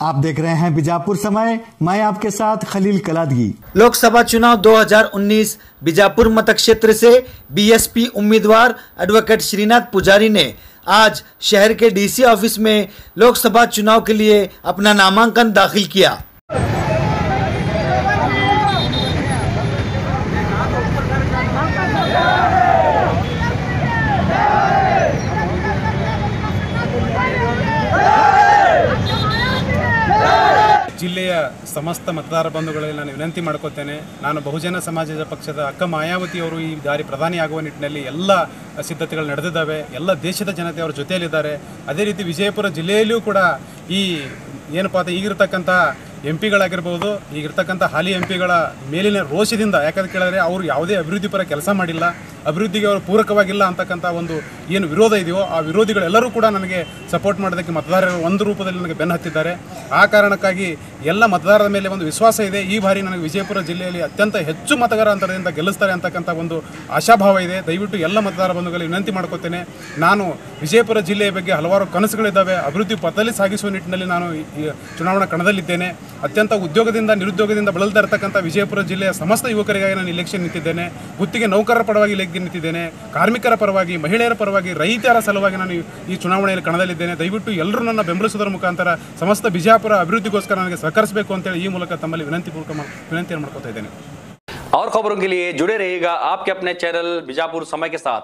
आप देख रहे हैं बीजापुर समय। मैं आपके साथ खलील कलादगी। लोकसभा चुनाव 2019 बीजापुर मतक्षेत्र से बीएसपी उम्मीदवार एडवोकेट श्रीनाथ पुजारी ने आज शहर के डीसी ऑफिस में लोकसभा चुनाव के लिए अपना नामांकन दाखिल किया। ಜಿಲ್ಲೆಯ ಸಮಸ್ತ ಮತದಾರ ಬಂಧುಗಳಲ್ಲಿ ನಾನು ವಿನಂತಿ ಮಾಡ್ಕೋತೇನೆ. ನಾನು ಬಹುಜನ ಸಮಾಜದ ಪಕ್ಷದ ಅಕ್ಕ ಮಾಯಾವತಿಯವರು ಈ ಬಾರಿ ಪ್ರಧಾನಿಯಾಗುವ ನಿಟ್ಟಿನಲ್ಲಿ ಎಲ್ಲ ಸಿದ್ಧತೆಗಳು ನಡೆದಿದ್ದಾವೆ. ಎಲ್ಲ ದೇಶದ ಜನತೆ ಅವರ ಜೊತೆಯಲ್ಲಿದ್ದಾರೆ. ಅದೇ ರೀತಿ ವಿಜಯಪುರ ಜಿಲ್ಲೆಯಲ್ಲಿಯೂ ಕೂಡ ಈ ಏನಪ್ಪ ಈಗಿರ್ತಕ್ಕಂಥ ಎಂಪಿಗಳಾಗಿರ್ಬೋದು, ಈಗಿರ್ತಕ್ಕಂಥ ಹಾಲಿ ಎಂಪಿಗಳ ಮೇಲಿನ ರೋಷದಿಂದ, ಯಾಕಂತ ಕೇಳಿದ್ರೆ ಅವರು ಯಾವುದೇ ಅಭಿವೃದ್ಧಿ ಪರ ಕೆಲಸ ಮಾಡಿಲ್ಲ, ಅಭಿವೃದ್ಧಿಗೆ ಅವರು ಪೂರಕವಾಗಿಲ್ಲ ಅಂತಕ್ಕಂಥ ಒಂದು ಏನು ವಿರೋಧ ಇದೆಯೋ ಆ ವಿರೋಧಿಗಳೆಲ್ಲರೂ ಕೂಡ ನನಗೆ ಸಪೋರ್ಟ್ ಮಾಡೋದಕ್ಕೆ ಮತದಾರರು ಒಂದು ರೂಪದಲ್ಲಿ ನನಗೆ ಬೆನ್ನು ಹತ್ತಿದ್ದಾರೆ. ಆ ಕಾರಣಕ್ಕಾಗಿ ಎಲ್ಲ ಮತದಾರರ ಮೇಲೆ ಒಂದು ವಿಶ್ವಾಸ ಇದೆ. ಈ ಬಾರಿ ನನಗೆ ವಿಜಯಪುರ ಜಿಲ್ಲೆಯಲ್ಲಿ ಅತ್ಯಂತ ಹೆಚ್ಚು ಮತದಾರ ಅಂತರದಿಂದ ಗೆಲ್ಲಿಸ್ತಾರೆ ಅಂತಕ್ಕಂಥ ಒಂದು ಆಶಾಭಾವ ಇದೆ. ದಯವಿಟ್ಟು ಎಲ್ಲ ಮತದಾರ ಬಂಧುಗಳಿಗೆ ವಿನಂತಿ ಮಾಡ್ಕೋತೇನೆ. ನಾನು ವಿಜಯಪುರ ಜಿಲ್ಲೆಯ ಬಗ್ಗೆ ಹಲವಾರು ಕನಸುಗಳಿದ್ದಾವೆ. ಅಭಿವೃದ್ಧಿ ಪಥದಲ್ಲಿ ಸಾಗಿಸುವ ನಿಟ್ಟಿನಲ್ಲಿ ನಾನು ಈ ಚುನಾವಣಾ ಕಣದಲ್ಲಿದ್ದೇನೆ. ಅತ್ಯಂತ ಉದ್ಯೋಗದಿಂದ ನಿರುದ್ಯೋಗದಿಂದ ಬಳಲ್ತಾ ಇರತಕ್ಕಂಥ ವಿಜಯಪುರ ಜಿಲ್ಲೆಯ ಸಮಸ್ತ ಯುವಕರಿಗಾಗಿ ನಾನು ಇಲೆಕ್ಷನ್ ನಿಂತಿದ್ದೇನೆ. ಗುತ್ತಿಗೆ ನೌಕರರ ಪರವಾಗಿ ಇಲೆಕ್ಷನ್ ನಿಂತಿದ್ದೇನೆ, ಕಾರ್ಮಿಕರ ಪರವಾಗಿ, ಮಹಿಳೆಯರ ಪರವಾಗಿ, ರೈತರ ಸಲುವಾಗಿ ನಾನು ಈ ಚುನಾವಣೆಯಲ್ಲಿ ಕಣದಲ್ಲಿದ್ದೇನೆ. ದಯವಿಟ್ಟು ಎಲ್ಲರೂ ನನ್ನ ಬೆಂಬಲಿಸುವುದರ ಮುಖಾಂತರ ಸಮಸ್ತ ಬಿಜಾಪುರ ಅಭಿವೃದ್ಧಿಗೋಸ್ಕರ ನನಗೆ ಸಹಕರಿಸಬೇಕು ಅಂತೇಳಿ ಈ ಮೂಲಕ ತಮ್ಮಲ್ಲಿ ವಿನಂತಿಯನ್ನು ಮಾಡ್ಕೊತಾ ಇದ್ದೇನೆ. और खबरों के लिए जुड़े रहिएगा आपके अपने चैनल बीजापुर समय के साथ।